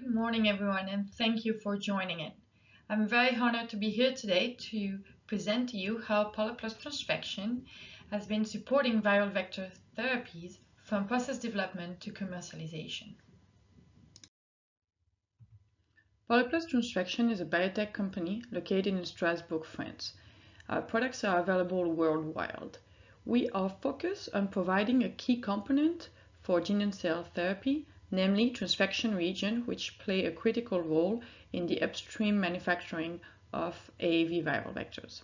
Good morning, everyone, and thank you for joining in. I'm very honored to be here today to present to you how Polyplus transfection has been supporting viral vector therapies from process development to commercialization. Polyplus Transfection is a biotech company located in Strasbourg, France. Our products are available worldwide. We are focused on providing a key component for gene and cell therapy, namely transfection region, which play a critical role in the upstream manufacturing of AAV viral vectors.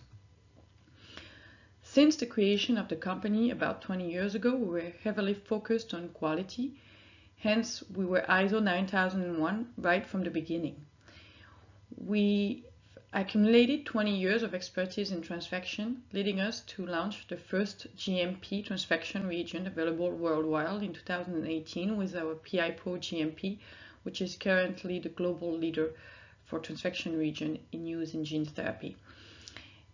Since the creation of the company about 20 years ago, we were heavily focused on quality. Hence, we were ISO 9001 right from the beginning. We accumulated 20 years of expertise in transfection, leading us to launch the first GMP transfection reagent available worldwide in 2018 with our PI Pro GMP, which is currently the global leader for transfection reagent in use in gene therapy.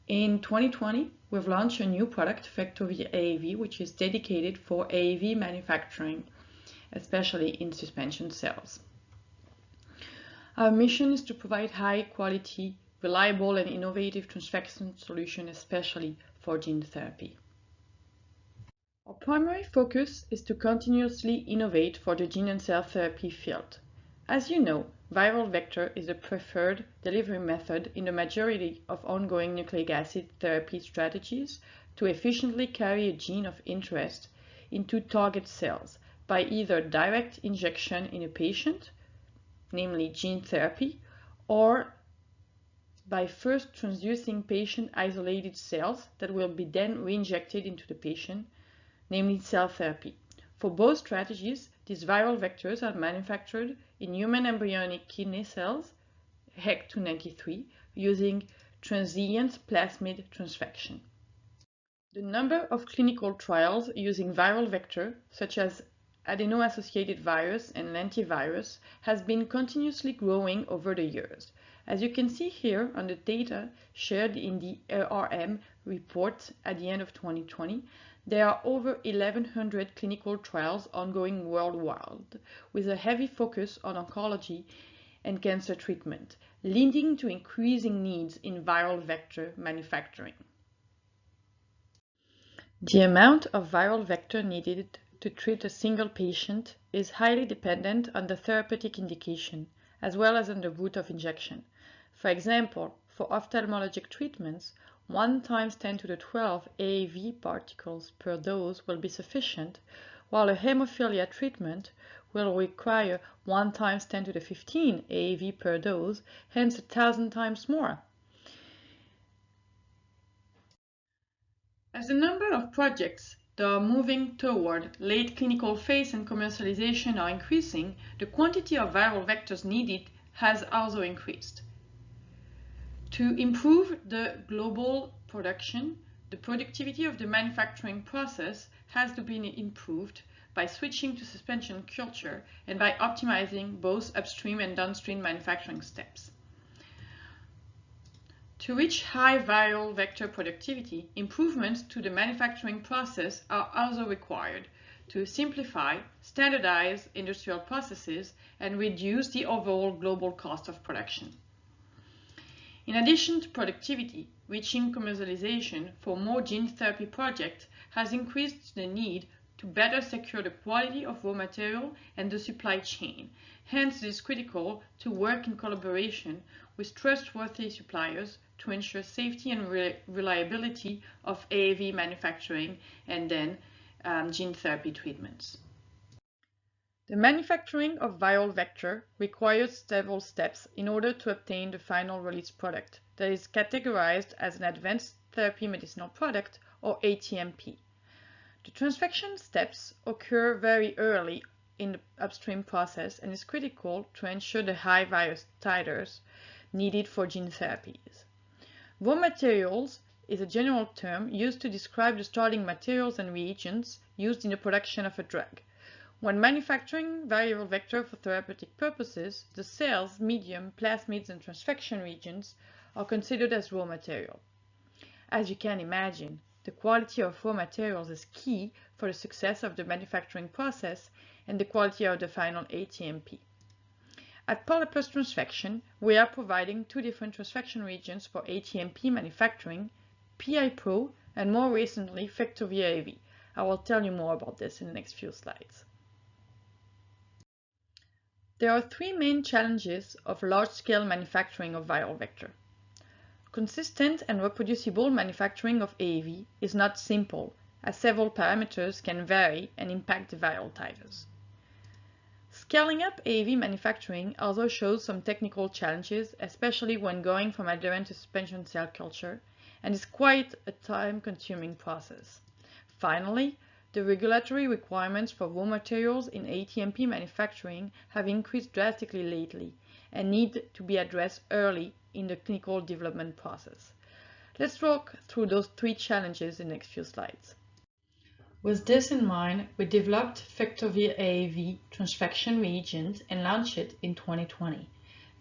In 2020, we've launched a new product, Vector-V AAV, which is dedicated for AAV manufacturing, especially in suspension cells. Our mission is to provide high quality, reliable and innovative transfection solution, especially for gene therapy. Our primary focus is to continuously innovate for the gene and cell therapy field. As you know, viral vector is the preferred delivery method in the majority of ongoing nucleic acid therapy strategies to efficiently carry a gene of interest into target cells by either direct injection in a patient, namely gene therapy, or by first transducing patient-isolated cells that will be then reinjected into the patient, namely cell therapy. For both strategies, these viral vectors are manufactured in human embryonic kidney cells, HEC293, using transient plasmid transfection. The number of clinical trials using viral vector, such as adeno-associated virus and lentivirus, has been continuously growing over the years. As you can see here on the data shared in the ARM report at the end of 2020, there are over 1,100 clinical trials ongoing worldwide, with a heavy focus on oncology and cancer treatment, leading to increasing needs in viral vector manufacturing. The amount of viral vector needed to treat a single patient is highly dependent on the therapeutic indication, as well as on the route of injection. For example, for ophthalmologic treatments, 1 × 10^12 AAV particles per dose will be sufficient, while a hemophilia treatment will require 1 × 10^15 AAV per dose, hence 1,000 times more. As the number of projects that are moving toward late clinical phase and commercialization are increasing, the quantity of viral vectors needed has also increased. To improve the global production, the productivity of the manufacturing process has to be improved by switching to suspension culture and by optimizing both upstream and downstream manufacturing steps. To reach high viral vector productivity, improvements to the manufacturing process are also required to simplify, standardize industrial processes, and reduce the overall global cost of production. In addition to productivity, reaching commercialization for more gene therapy projects has increased the need to better secure the quality of raw material and the supply chain. Hence, it is critical to work in collaboration with trustworthy suppliers to ensure safety and reliability of AAV manufacturing and then gene therapy treatments. The manufacturing of viral vector requires several steps in order to obtain the final release product that is categorized as an advanced therapy medicinal product, or ATMP. The transfection steps occur very early in the upstream process and is critical to ensure the high virus titers needed for gene therapies. Raw materials is a general term used to describe the starting materials and reagents used in the production of a drug. When manufacturing viral vector for therapeutic purposes, the cells, medium, plasmids, and transfection reagents are considered as raw material. As you can imagine, the quality of raw materials is key for the success of the manufacturing process and the quality of the final ATMP. At Polyplus Transfection, we are providing two different transfection regions for ATMP manufacturing, PI Pro, and more recently, Vector-V AAV. I will tell you more about this in the next few slides. There are three main challenges of large-scale manufacturing of viral vector. Consistent and reproducible manufacturing of AAV is not simple, as several parameters can vary and impact the viral titers. Scaling up AAV manufacturing also shows some technical challenges, especially when going from adherent to suspension cell culture, and is quite a time-consuming process. Finally, the regulatory requirements for raw materials in ATMP manufacturing have increased drastically lately and need to be addressed early in the clinical development process. Let's walk through those three challenges in the next few slides. With this in mind, we developed Vector-V AAV transfection reagent and launched it in 2020.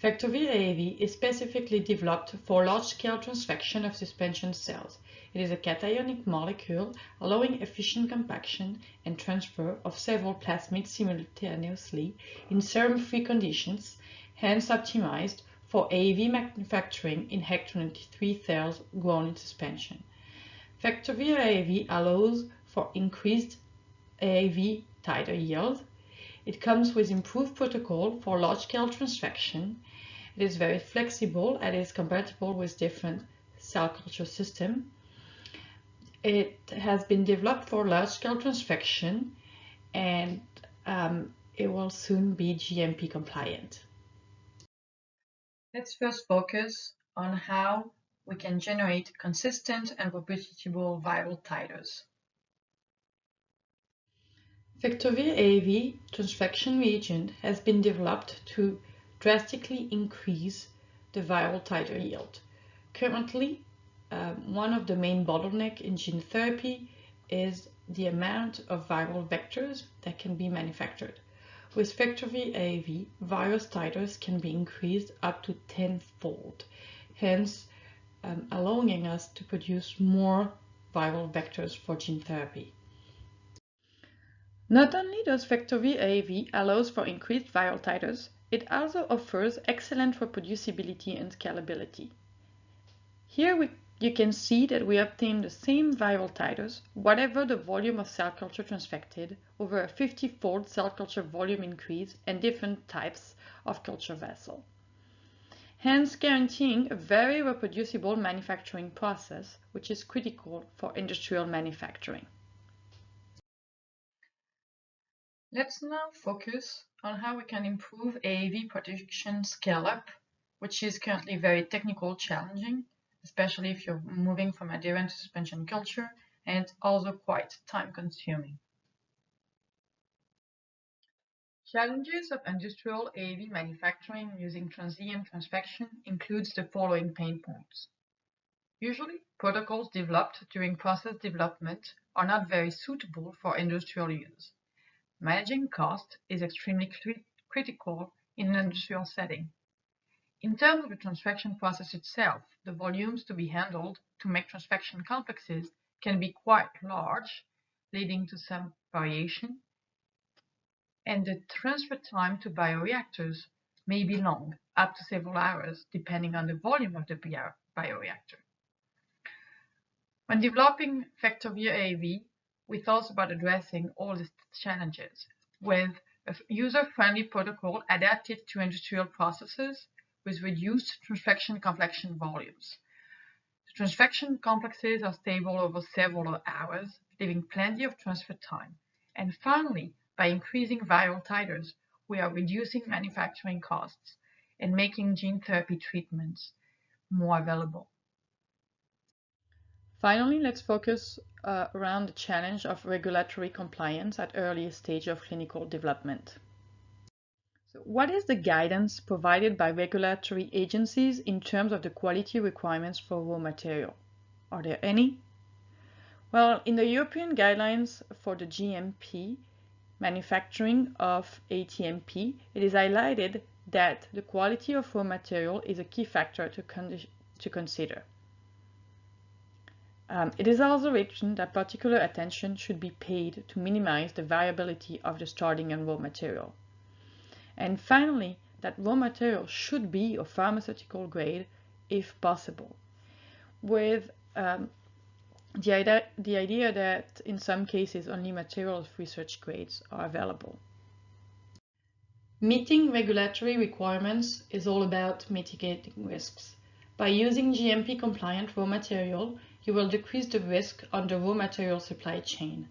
Vector-V AAV is specifically developed for large-scale transfection of suspension cells. It is a cationic molecule allowing efficient compaction and transfer of several plasmids simultaneously in serum-free conditions, hence optimized for AAV manufacturing in HEC-23 cells grown in suspension. Vector-V AAV allows for increased AAV titer yield. It comes with improved protocol for large-scale transfection. It is very flexible and is compatible with different cell culture systems. It has been developed for large-scale transfection and it will soon be GMP compliant. Let's first focus on how we can generate consistent and reproducible viral titers. Vector-V AAV transfection reagent has been developed to drastically increase the viral titer yield. Currently, one of the main bottlenecks in gene therapy is the amount of viral vectors that can be manufactured. With Vector-V AAV, virus titers can be increased up to 10-fold, hence allowing us to produce more viral vectors for gene therapy. Not only does Vector-V AAV allows for increased viral titers, it also offers excellent reproducibility and scalability. Here you can see that we obtain the same viral titers, whatever the volume of cell culture transfected, over a 50-fold cell culture volume increase and different types of culture vessel, hence guaranteeing a very reproducible manufacturing process, which is critical for industrial manufacturing. Let's now focus on how we can improve AAV production scale-up, which is currently very technical challenging, especially if you're moving from adherent to suspension culture, and also quite time-consuming. Challenges of industrial AAV manufacturing using transient transfection includes the following pain points. Usually, protocols developed during process development are not very suitable for industrial use. Managing cost is extremely critical in an industrial setting. In terms of the transfection process itself, the volumes to be handled to make transfection complexes can be quite large, leading to some variation, and the transfer time to bioreactors may be long, up to several hours, depending on the volume of the bioreactor. When developing Vector-V AAV, we thought about addressing all these challenges with a user-friendly protocol adapted to industrial processes with reduced transfection complexion volumes. The transfection complexes are stable over several hours, leaving plenty of transfer time. And finally, by increasing viral titers, we are reducing manufacturing costs and making gene therapy treatments more available. Finally, let's focus around the challenge of regulatory compliance at early stage of clinical development. So what is the guidance provided by regulatory agencies in terms of the quality requirements for raw material? Are there any? Well, in the European guidelines for the GMP manufacturing of ATMP, it is highlighted that the quality of raw material is a key factor to consider. It is also written that particular attention should be paid to minimize the variability of the starting and raw material. And finally, that raw material should be of pharmaceutical grade if possible, with the idea that in some cases only material of research grades are available. Meeting regulatory requirements is all about mitigating risks. By using GMP compliant raw material, you will decrease the risk on the raw material supply chain.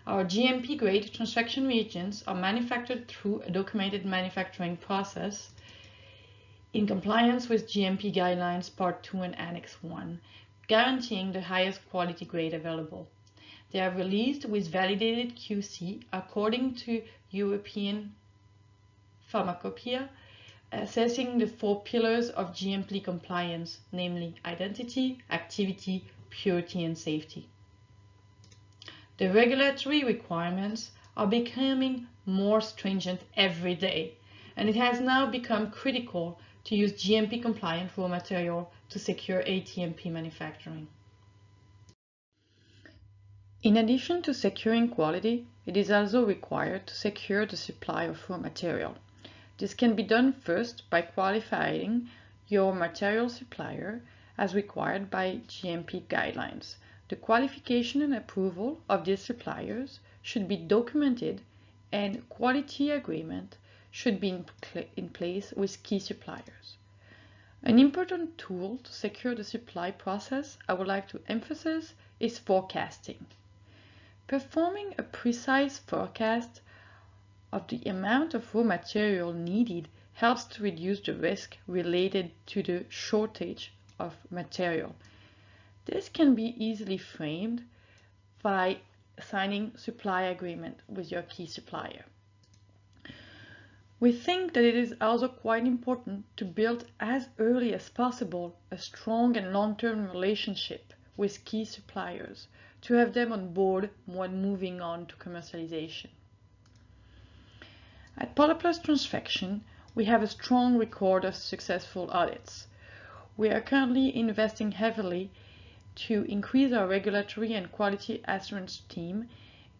Our GMP grade transfection reagents are manufactured through a documented manufacturing process in compliance with GMP guidelines Part 2 and Annex 1, guaranteeing the highest quality grade available. They are released with validated QC according to European Pharmacopoeia, assessing the 4 pillars of GMP compliance, namely identity, activity, purity, and safety. The regulatory requirements are becoming more stringent every day, and it has now become critical to use GMP compliant raw material to secure ATMP manufacturing. In addition to securing quality, it is also required to secure the supply of raw material. This can be done first by qualifying your material supplier as required by GMP guidelines. The qualification and approval of these suppliers should be documented, and quality agreement should be in place with key suppliers. An important tool to secure the supply process I would like to emphasize is forecasting. Performing a precise forecast of the amount of raw material needed helps to reduce the risk related to the shortage of material. This can be easily framed by signing supply agreement with your key supplier. We think that it is also quite important to build as early as possible a strong and long-term relationship with key suppliers to have them on board when moving on to commercialization. At Polyplus Transfection, we have a strong record of successful audits. We are currently investing heavily to increase our regulatory and quality assurance team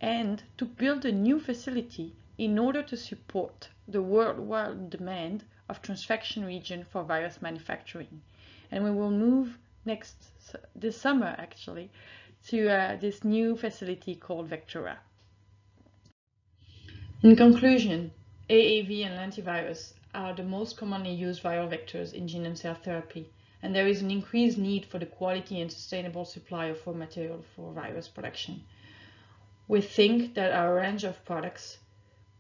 and to build a new facility in order to support the worldwide demand of transfection region for virus manufacturing. And we will move this summer actually to this new facility called Vectora. In conclusion, AAV and lentivirus are the most commonly used viral vectors in gene and cell therapy, and there is an increased need for the quality and sustainable supply of raw material for virus production. We think that our range of products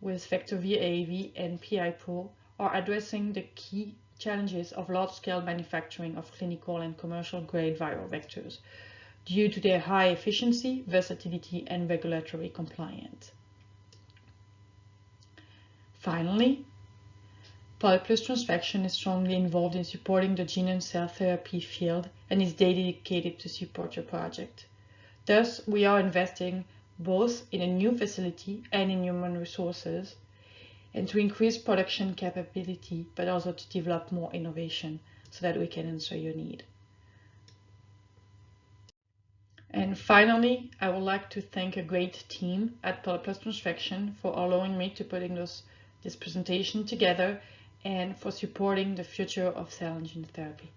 with Vector-V AAV and PI Pro are addressing the key challenges of large-scale manufacturing of clinical and commercial grade viral vectors due to their high efficiency, versatility, and regulatory compliance. Finally, Polyplus Transfection is strongly involved in supporting the gene and cell therapy field and is dedicated to support your project. Thus, we are investing both in a new facility and in human resources, and to increase production capability, but also to develop more innovation so that we can answer your need. And finally, I would like to thank a great team at Polyplus Transfection for allowing me to putting this presentation together and for supporting the future of cell and gene therapy.